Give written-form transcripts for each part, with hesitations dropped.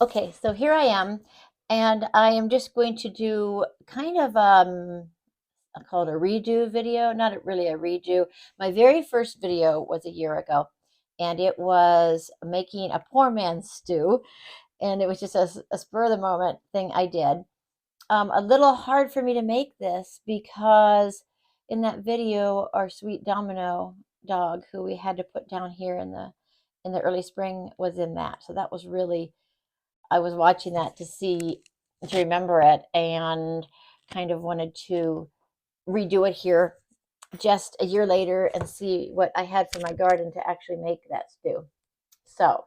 Okay, so here I am, and I am just going to do kind of I call it a redo video, not really a redo. My very first video was a year ago, and it was making a poor man's stew, and it was just a spur of the moment thing I did. A little hard for me to make this because in that video, our sweet Domino dog, who we had to put down here in the early spring, was in that. So that was really I was watching that to remember it, and kind of wanted to redo it here just a year later and see what I had for my garden to actually make that stew. So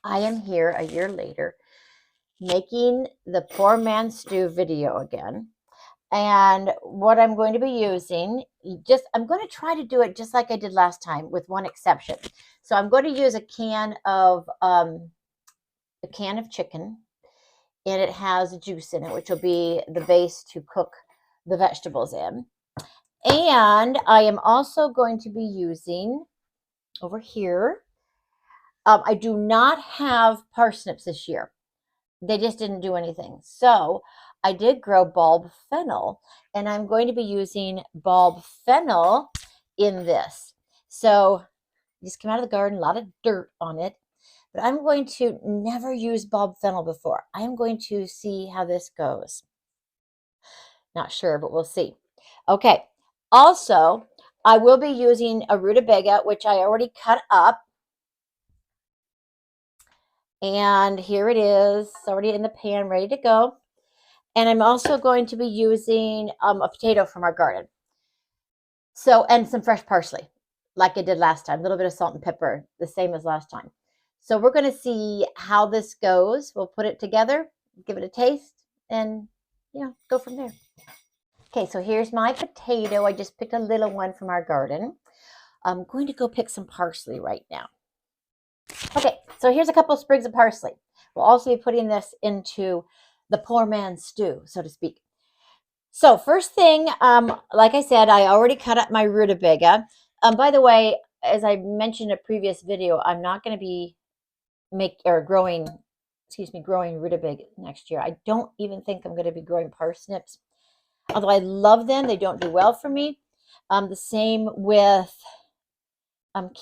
I am here a year later making the poor man stew video again. And what I'm going to be using, I'm going to try to do it just like I did last time with one exception. So I'm going to use a can of chicken, and it has juice in it, which will be the base to cook the vegetables in. And I am also going to be using over here, I do not have parsnips this year. They just didn't do anything. So I did grow bulb fennel, and I'm going to be using bulb fennel in this. So just came out of the garden, a lot of dirt on it. But I'm going to never use bulb fennel before. I am going to see how this goes. Not sure, but we'll see. Okay. Also, I will be using a rutabaga, which I already cut up. And here it is, it's already in the pan, ready to go. And I'm also going to be using a potato from our garden. So, and some fresh parsley, like I did last time. A little bit of salt and pepper, the same as last time. So we're going to see how this goes. We'll put it together, give it a taste, and go from there. Okay, so here's my potato. I just picked a little one from our garden. I'm going to go pick some parsley right now. Okay, so here's a couple of sprigs of parsley. We'll also be putting this into the poor man's stew, so to speak. So first thing, like I said, I already cut up my rutabaga. By the way, as I mentioned in a previous video, I'm not going to be growing rutabaga next year. I don't even think I'm going to be growing parsnips. Although I love them, they don't do well for me. The same with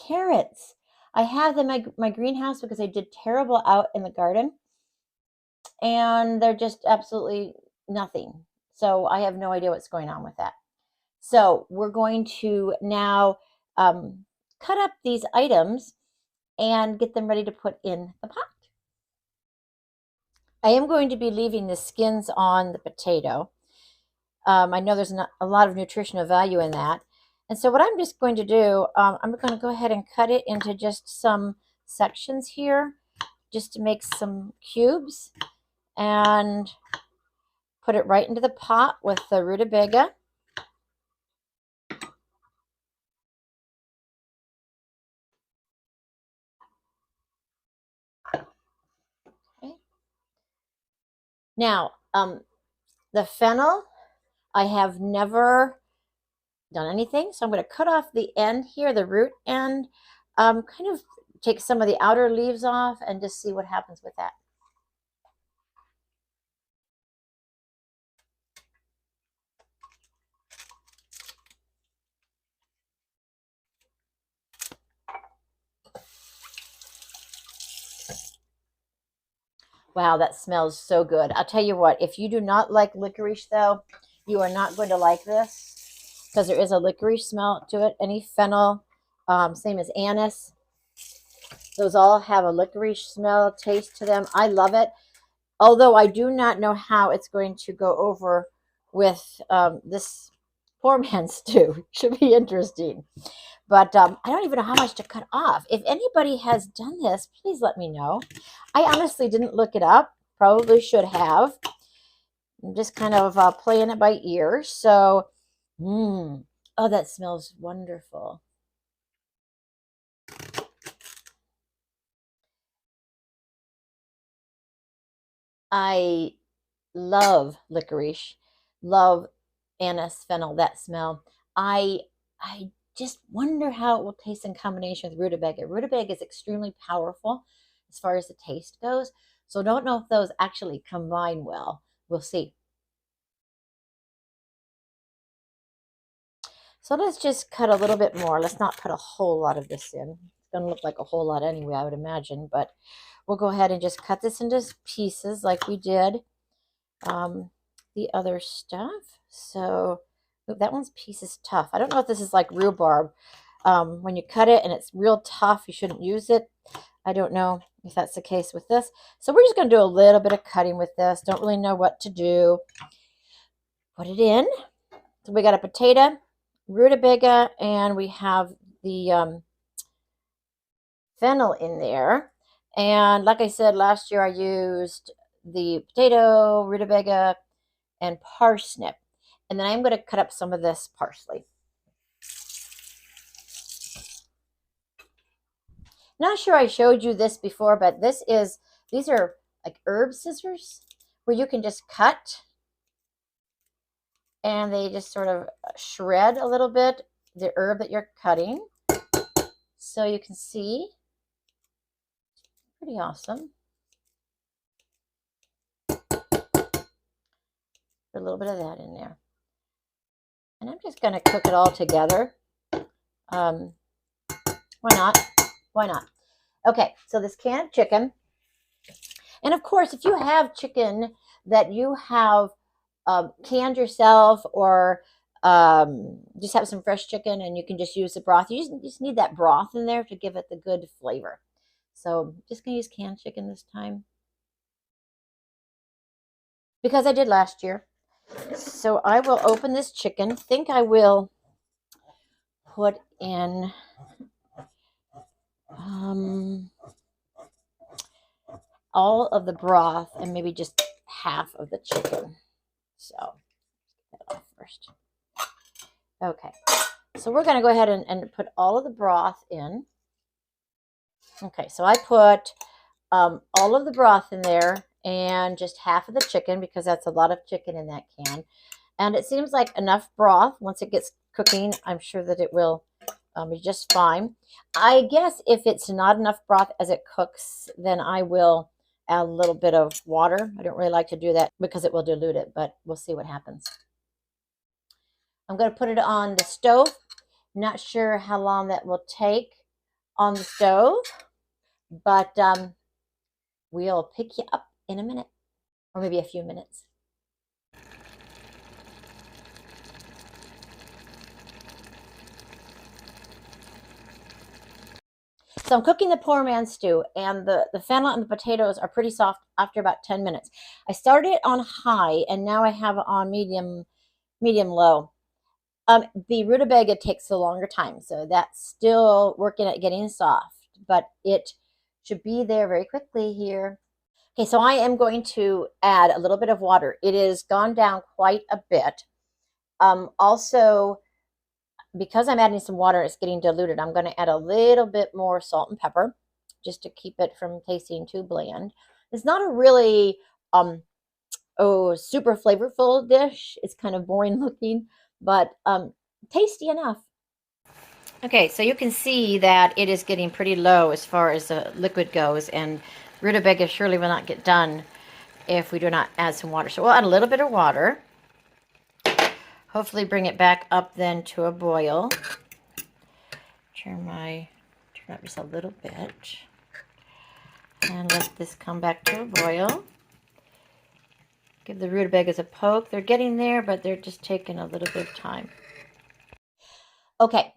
carrots. I have them in my greenhouse because I did terrible out in the garden, and they're just absolutely nothing. So I have no idea what's going on with that. So we're going to now cut up these items and get them ready to put in the pot. I am going to be leaving the skins on the potato. I know there's not a lot of nutritional value in that. And so what I'm just going to do, I'm going to go ahead and cut it into just some sections here, just to make some cubes, and put it right into the pot with the rutabaga. Okay. Now, the fennel, I have never done anything, so I'm going to cut off the end here, the root end, kind of take some of the outer leaves off and just see what happens with that. Wow, that smells so good. I'll tell you what, if you do not like licorice, though, you are not going to like this because there is a licorice smell to it. Any fennel, same as anise, those all have a licorice smell, taste to them. I love it. Although I do not know how it's going to go over with this poor man's stew. Should be interesting. But I don't even know how much to cut off. If anybody has done this, please let me know. I honestly didn't look it up. Probably should have. I'm just kind of playing it by ear. So, oh, that smells wonderful. I love licorice, love anise, fennel, that smell. I just wonder how it will taste in combination with rutabaga. Rutabaga is extremely powerful as far as the taste goes, So don't know if those actually combine well. We'll see. So let's just cut a little bit more. Let's not put a whole lot of this in. It's going to look like a whole lot anyway, I would imagine. But we'll go ahead and just cut this into pieces like we did the other stuff. So that one's piece is tough. I don't know if this is like rhubarb. When you cut it and it's real tough, you shouldn't use it. I don't know if that's the case with this. So we're just going to do a little bit of cutting with this. Don't really know what to do. Put it in. So we got a potato, rutabaga, and we have the fennel in there. And like I said, last year I used the potato, rutabaga, and parsnip. And then I'm going to cut up some of this parsley. Not sure I showed you this before, but these are like herb scissors where you can just cut and they just sort of shred a little bit the herb that you're cutting. So you can see, pretty awesome. Put a little bit of that in there. And I'm just going to cook it all together. Why not? Why not? Okay, so this canned chicken. And of course, if you have chicken that you have canned yourself or just have some fresh chicken and you can just use the broth, you just need that broth in there to give it the good flavor. So I'm just going to use canned chicken this time because I did last year. So I will open this chicken. I think I will put in all of the broth and maybe just half of the chicken. So get that off first. Okay, so we're going to go ahead and put all of the broth in. Okay, so I put all of the broth in there and just half of the chicken because that's a lot of chicken in that can. And it seems like enough broth. Once it gets cooking, I'm sure that it will be just fine. I guess if it's not enough broth as it cooks, then I will add a little bit of water. I don't really like to do that because it will dilute it, but we'll see what happens. I'm going to put it on the stove. Not sure how long that will take on the stove, but we'll pick you up in a minute or maybe a few minutes. So I'm cooking the poor man's stew, and the fennel and the potatoes are pretty soft after about 10 minutes. I started it on high, and now I have it on medium low. The rutabaga takes a longer time, so that's still working at getting soft, but it should be there very quickly here. Okay, so I am going to add a little bit of water. It has gone down quite a bit. Also, because I'm adding some water, it's getting diluted. I'm going to add a little bit more salt and pepper just to keep it from tasting too bland. It's not a really super flavorful dish. It's kind of boring looking, but tasty enough. Okay, so you can see that it is getting pretty low as far as the liquid goes, and rutabaga surely will not get done if we do not add some water. So we'll add a little bit of water. Hopefully bring it back up then to a boil. Turn up just a little bit. And let this come back to a boil. Give the rutabagas a poke. They're getting there, but they're just taking a little bit of time. Okay,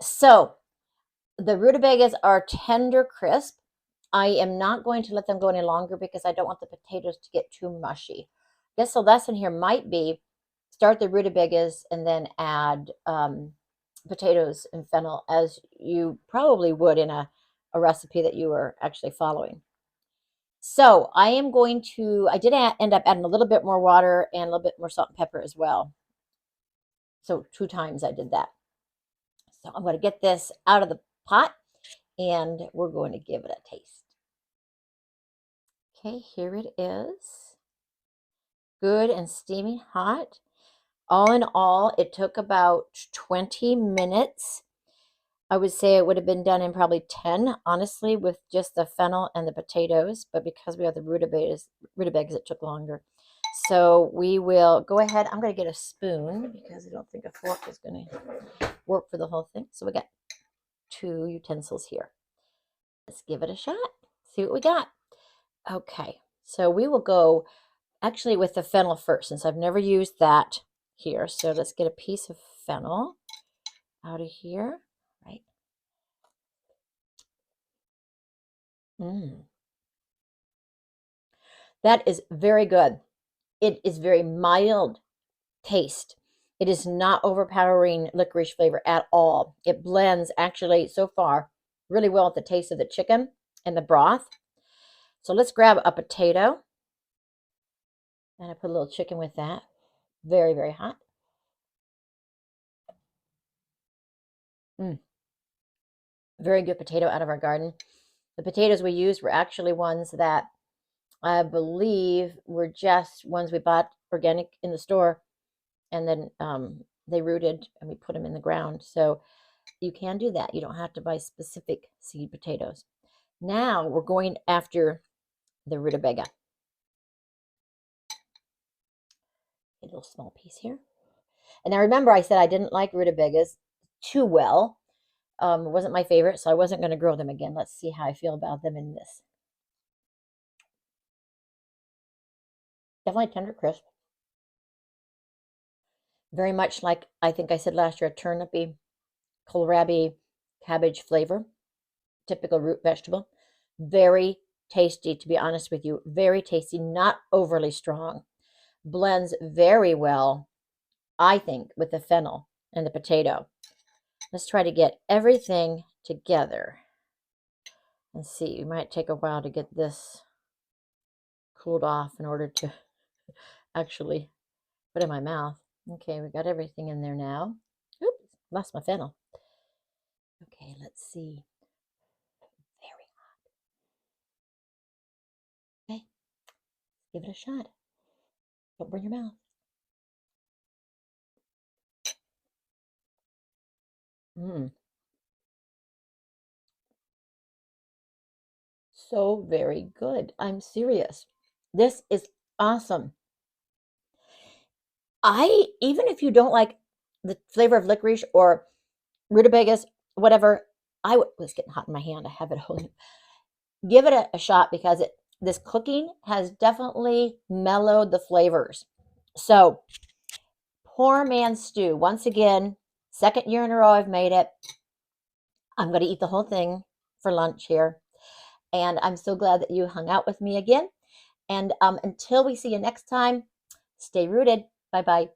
so the rutabagas are tender crisp. I am not going to let them go any longer because I don't want the potatoes to get too mushy. I guess the lesson here might be start the rutabagas and then add potatoes and fennel as you probably would in a recipe that you were actually following. So I did end up adding a little bit more water and a little bit more salt and pepper as well. So 2 times I did that. So I'm going to get this out of the pot and we're going to give it a taste. Okay, here it is. Good and steaming hot. All in all, it took about 20 minutes. I would say it would have been done in probably 10, honestly, with just the fennel and the potatoes. But because we have the rutabagas, it took longer. So we will go ahead. I'm going to get a spoon because I don't think a fork is going to work for the whole thing. So we got 2 utensils here. Let's give it a shot. See what we got. Okay, so we will go actually with the fennel first, since I've never used that here. So let's get a piece of fennel out of here, right? That is very good. It is very mild taste. It is not overpowering licorice flavor at all. It blends actually so far really well with the taste of the chicken and the broth. So let's grab a potato. And I put a little chicken with that. Very, very hot. Very good potato out of our garden. The potatoes we used were actually ones that I believe were just ones we bought organic in the store, and then they rooted and we put them in the ground. So you can do that. You don't have to buy specific seed potatoes. Now we're going after the rutabaga. A little small piece here. And now remember, I said I didn't like rutabagas too well. It wasn't my favorite, so I wasn't going to grow them again. Let's see how I feel about them in this. Definitely tender crisp. Very much like I think I said last year, a turnipy, kohlrabi, cabbage flavor. Typical root vegetable. Very tasty, to be honest with you. Very tasty, not overly strong. Blends very well, I think, with the fennel and the potato. Let's try to get everything together and see. It might take a while to get this cooled off in order to actually put in my mouth. Okay, we got everything in there now. Oops, lost my fennel. Okay, let's see. Very hot. Okay, give it a shot. Don't burn your mouth. So very good. I'm serious. This is awesome. Even if you don't like the flavor of licorice or rutabagas, whatever, it's getting hot in my hand. I have it holding. Give it a shot because this cooking has definitely mellowed the flavors. So, poor man's stew. Once again, second year in a row I've made it. I'm going to eat the whole thing for lunch here. And I'm so glad that you hung out with me again. And until we see you next time, stay rooted. Bye-bye.